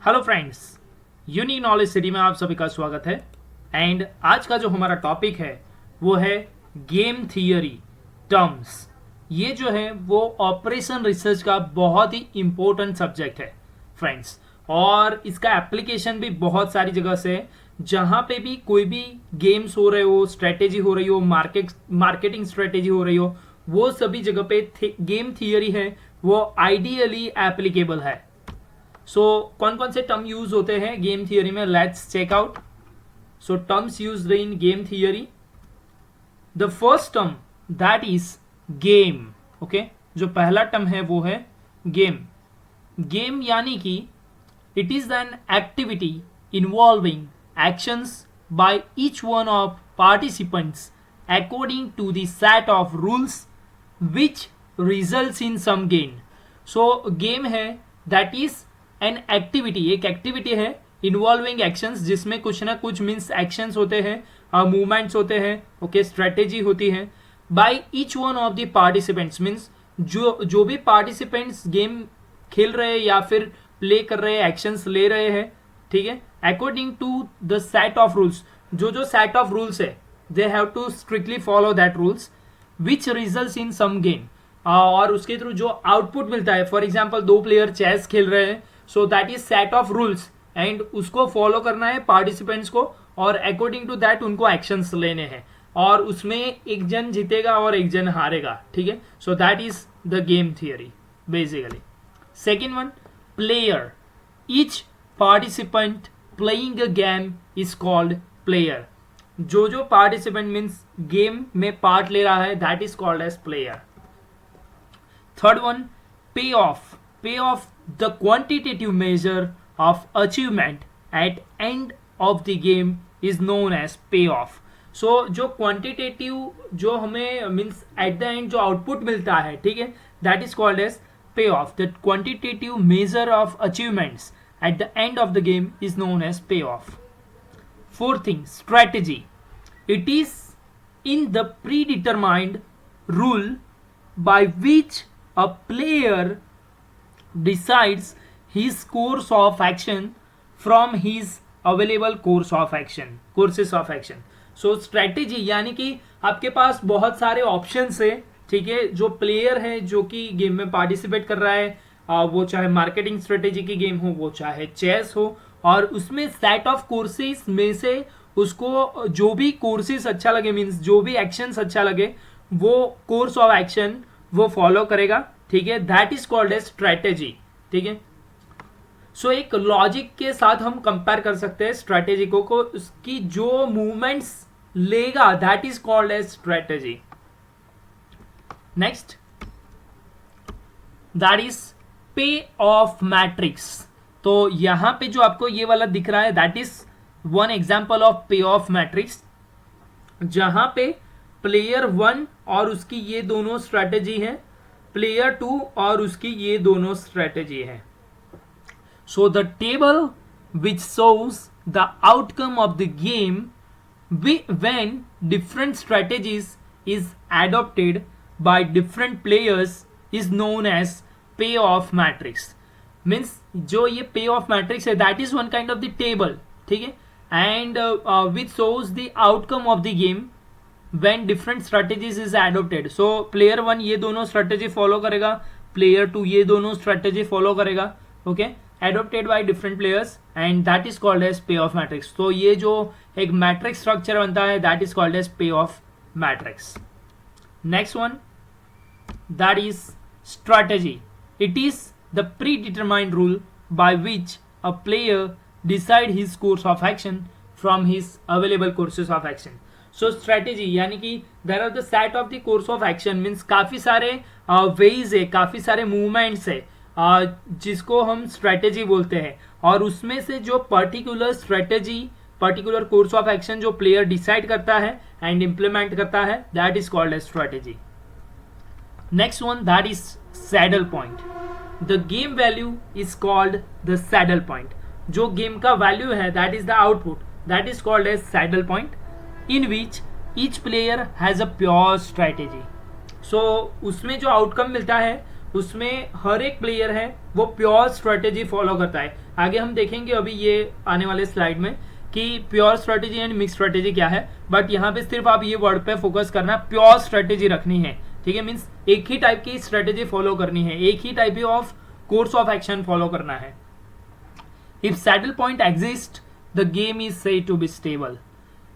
Hello friends, unique knowledge city में आप सभी का स्वागत है। एंड आज का जो हमारा टॉपिक है वो है गेम थियरी टर्म्स। ये जो है वो ऑपरेशन रिसर्च का बहुत ही इम्पोर्टेंट सब्जेक्ट है फ्रेंड्स, और इसका एप्लीकेशन भी बहुत सारी जगह से है। जहाँ पे भी कोई भी गेम्स हो रहे हो, स्ट्रेटेजी हो रही हो, मार्केटिंग स्ट्रेटेजी हो रही हो, वो सभी जगह पे गेम थियरी है वो आइडियली एप्लीकेबल है। सो कौन कौन से टर्म यूज होते हैं गेम थियरी में, let's check out. So terms used in game theory, the first term that is game. Okay, जो पहला टर्म है वो है गेम। गेम यानी कि it is an activity involving actions by each one of participants according to the set of rules which results in some gain. So game है that is an activity, एक activity है involving actions, जिसमें कुछ ना कुछ means actions होते हैं, movements होते हैं, ओके, स्ट्रेटेजी होती है। By each one of the participants means जो भी पार्टिसिपेंट्स गेम खेल रहे हैं या फिर प्ले कर रहे हैं, एक्शंस ले रहे हैं, ठीक है, according to the set of rules, जो सेट ऑफ रूल्स है they have to strictly follow that rules which results in some gain। और उसके थ्रू जो आउटपुट मिलता है, फॉर एग्जाम्पल दो प्लेयर चेस खेल रहे हैं, सो that is set of rules and उसको फॉलो करना है पार्टिसिपेंट्स को, और अकॉर्डिंग टू दैट उनको एक्शंस लेने हैं, और उसमें एक जन जीतेगा और एक जन हारेगा, ठीक है। So that is the game theory basically. Second one, player. Each participant playing a game is called player. जो पार्टिसिपेंट मीन्स गेम में पार्ट ले रहा है, that is called as player. Third one, payoff. Payoff the quantitative measure of achievement at end of the game is known as payoff. So जो quantitative जो हमें means at the end जो output मिलता है, ठीक है, that is called as payoff. The quantitative measure of achievements at the end of the game is known as payoff. Fourth thing, strategy. It is in the predetermined rule by which a player decides his course of action from his available course of action, courses of action. So strategy यानी कि आपके पास बहुत सारे options है, ठीक है। जो player है जो कि गेम में पार्टिसिपेट कर रहा है, वो चाहे मार्केटिंग स्ट्रेटेजी की गेम हो, वो चाहे चेस हो, और उसमें सेट ऑफ कोर्सेज में से उसको जो भी कोर्सेज अच्छा लगे, मीन्स जो भी एक्शंस अच्छा लगे, वो कोर्स ऑफ एक्शन वो फॉलो करेगा, ठीक है। That is called as strategy, ठीक है। सो एक लॉजिक के साथ हम कंपेयर कर सकते हैं स्ट्रेटेजी को उसकी जो मूवमेंट्स लेगा, that is called as strategy. Next, that is payoff matrix. तो यहां पे जो आपको ये वाला दिख रहा है, that is one example of payoff matrix, जहां पे प्लेयर 1 और उसकी ये दोनों स्ट्रेटेजी है, प्लेयर 2 और उसकी ये दोनों स्ट्रेटेजी है। So the table which shows the outcome of the game when different strategies is adopted by different players is known as payoff matrix. Means जो ये पे ऑफ मैट्रिक्स है, that is one kind of the table, ठीक है, and which shows the outcome of the game when different strategies is adopted. So player 1 ये दोनों strategy follow करेगा, player 2 ये दोनों स्ट्रेटेजी फॉलो करेगा, okay, adopted by different players, and that is called as payoff matrix. तो ये जो एक मैट्रिक्स स्ट्रक्चर बनता है, that is called as payoff matrix. Next one, that is strategy. It is the predetermined rule by which a player decide his course of action from his available courses of action. So strategy यानी कि there are the set of the course of action means काफ़ी सारे ways है, काफ़ी सारे movements है, जिसको हम strategy बोलते हैं, और उसमें से जो particular strategy, particular course of action जो player decide करता है and implement करता है, that is called as strategy. Next one, that is saddle point. The game value is called the saddle point. जो गेम का वैल्यू है, that is the output, that is called as saddle point, in which each player has a pure strategy. So उसमें जो outcome मिलता है, उसमें हर एक player है वो प्योर स्ट्रेटेजी फॉलो करता है, आगे हम देखेंगे अभी ये आने वाले स्लाइड में कि pure strategy and mix strategy क्या है, बट यहाँ पे सिर्फ आप ये वर्ड पे फोकस करना, प्योर स्ट्रेटेजी रखनी है, ठीक है। मीन्स एक ही टाइप की स्ट्रेटेजी फॉलो करनी है, एक ही type of course of action follow करना है। If saddle point exist the game is said to be stable.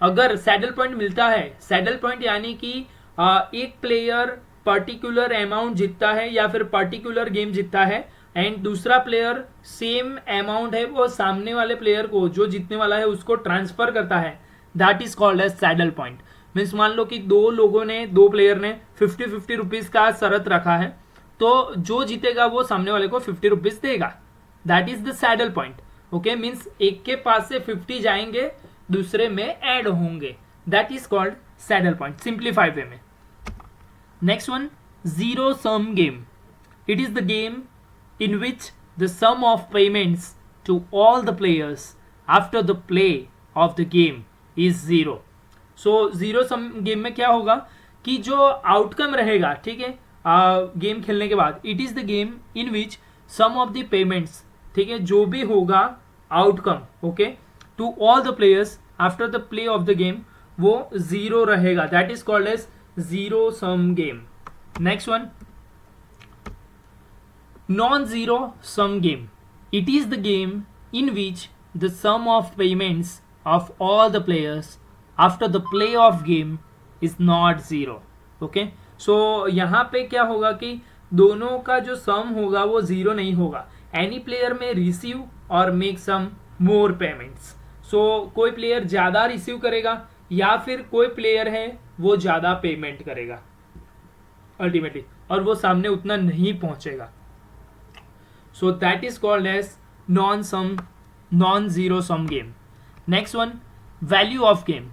अगर सैडल पॉइंट मिलता है, सैडल पॉइंट यानी कि एक प्लेयर पर्टिकुलर अमाउंट जीतता है या फिर पर्टिकुलर गेम जीतता है एंड दूसरा प्लेयर सेम अमाउंट है वो सामने वाले प्लेयर को जो जीतने वाला है उसको ट्रांसफर करता है, that is called as saddle point. Means मान लो कि दो प्लेयर ने 50-50 रुपीज का शरत रखा है, तो जो जीतेगा वो सामने वाले को 50 रुपीज देगा, that is the saddle point. Okay, means एक के पास से 50 जाएंगे, दूसरे में ऐड होंगे, that is called saddle point, simplified way में। Next one, zero sum game. It is the game in which the sum of payments to all the players after the play of the game is zero. So zero sum game में क्या होगा कि जो outcome रहेगा, ठीक है, game खेलने के बाद, it is the game in which some of the payments, ठीक है, जो भी होगा outcome, okay, to all the players after the play of the game वो जीरो रहेगा, that is called as zero sum game. Next one, non-zero sum game. It is the game in which the sum of payments of all the players after the play of game is not zero. Okay? So यहाँ पे क्या होगा कि दोनों का जो सम होगा वो जीरो नहीं होगा। Any player may receive or make some more payments. So कोई प्लेयर ज़्यादा रिसीव करेगा या फिर कोई प्लेयर है वो ज़्यादा पेमेंट करेगा अल्टीमेटली, और वो सामने उतना नहीं पहुँचेगा। So that is called as non-zero sum game. Next one, value of game.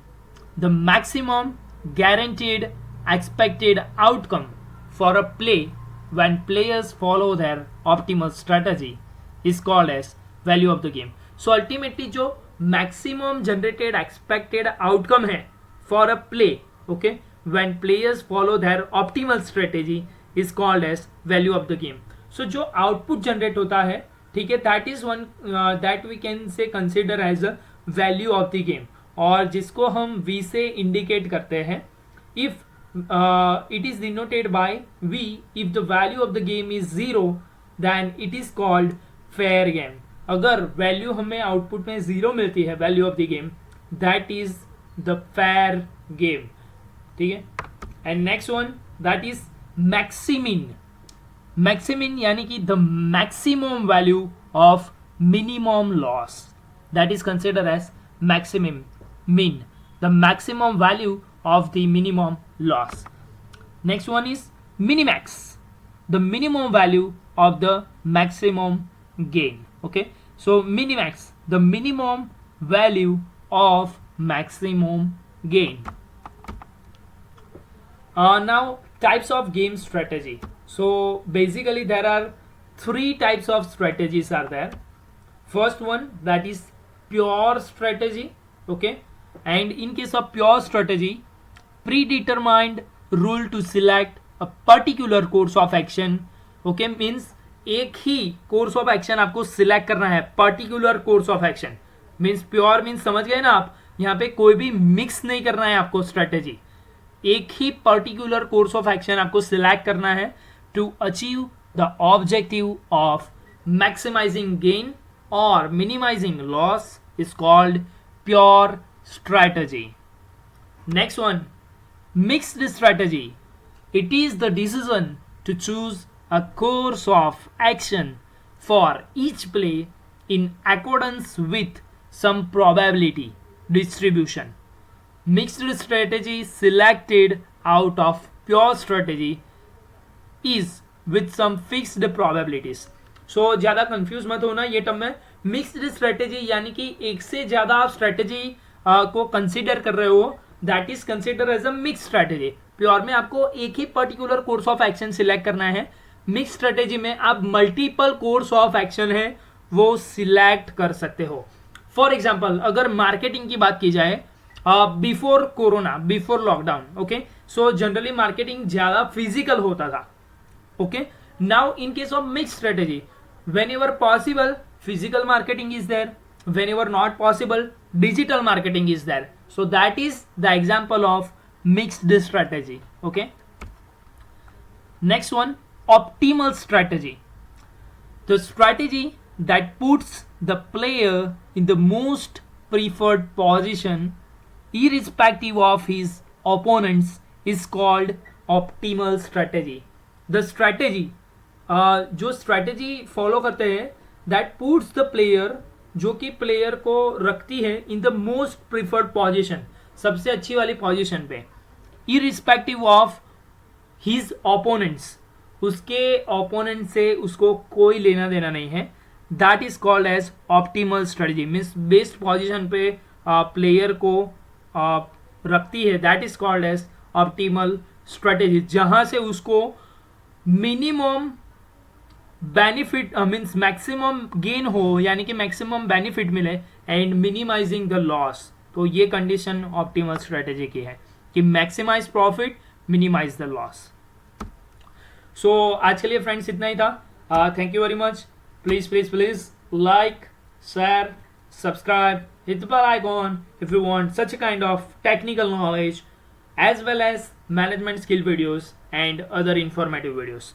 The maximum guaranteed expected outcome for a play when players follow their optimal strategy is called as value of the game. So ultimately जो maximum generated expected outcome है for a play, okay, when players follow their optimal strategy is called as value of the game. सो जो output generate होता है, ठीक है, that is one that we can say consider as a value of the game, और जिसको हम V से indicate करते हैं। If it is denoted by V, if the value of the game is zero then it is called fair game. अगर value हमें output में zero मिलती है, value of the game, that is the fair game, ठीक है। And next one, that is maximin. Maximin यानी कि the maximum value of minimum loss, that is consider as maximum mean, the maximum value of the minimum loss. Next one is minimax, the minimum value of the maximum gain. Okay, so minimax, the minimum value of maximum gain. Now types of game strategy. So basically there are three types of strategies are there. First one, that is pure strategy, okay, and in case of pure strategy, predetermined rule to select a particular course of action, okay, means एक ही course of action आपको select करना है, particular course of action means pure means समझ गए ना आप, यहाँ पे कोई भी मिक्स नहीं करना है आपको स्ट्रेटेजी, एक ही पर्टिकुलर कोर्स ऑफ एक्शन आपको सिलेक्ट करना है to achieve the objective of maximising gain और minimising loss is called pure strategy. Next one, mixed strategy. It is the decision to choose a course of action for each play in accordance with some probability distribution. Mixed strategy selected out of pure strategy is with some fixed probabilities. So ज़्यादा confuse मत होना ये term में. Mixed strategy यानी कि एक से ज़्यादा आप स्ट्रेटेजी को कंसिडर कर रहे हो, that is consider as a mix strategy. Pure में आपको एक ही particular course of action select करना है. मिक्स स्ट्रेटेजी में आप मल्टीपल कोर्स ऑफ एक्शन है वो सिलेक्ट कर सकते हो. फॉर एग्जाम्पल अगर मार्केटिंग की बात की जाए before corona, before lockdown, okay, so generally marketing ज़्यादा फिजिकल होता था. Okay, now in case of mix strategy, when ever possible physical marketing is there, whenever not possible digital marketing is there. So that is the example of mixed strategy. Okay, next one, optimal strategy, the strategy that puts the player in the most preferred position irrespective of his opponents is called optimal strategy. The strategy जो strategy follow करते हैं that puts the player, जो कि player को रखती है in the most preferred position, सबसे अच्छी वाली पोजीशन पे, इरिस्पेक्टिव ऑफ हिज ओपोनेंट्स, उसके ओपोनेंट से उसको कोई लेना देना नहीं है. That is called as optimal strategy. Means best position पे प्लेयर को रखती है, that is called as optimal strategy, जहां से उसको minimum benefit means maximum gain हो, यानी कि मैक्सिमम बेनिफिट मिले एंड मिनिमाइजिंग द लॉस. तो ये कंडीशन ऑप्टिमल स्ट्रेटेजी की है कि maximise profit, minimise the loss. So आज के लिए फ्रेंड्स इतना ही था. Thank you very much. Please please please like, share, subscribe, hit the bell icon if you want such a kind of technical knowledge as well as management skill videos and other informative videos.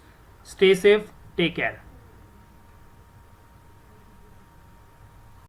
Stay safe, take care.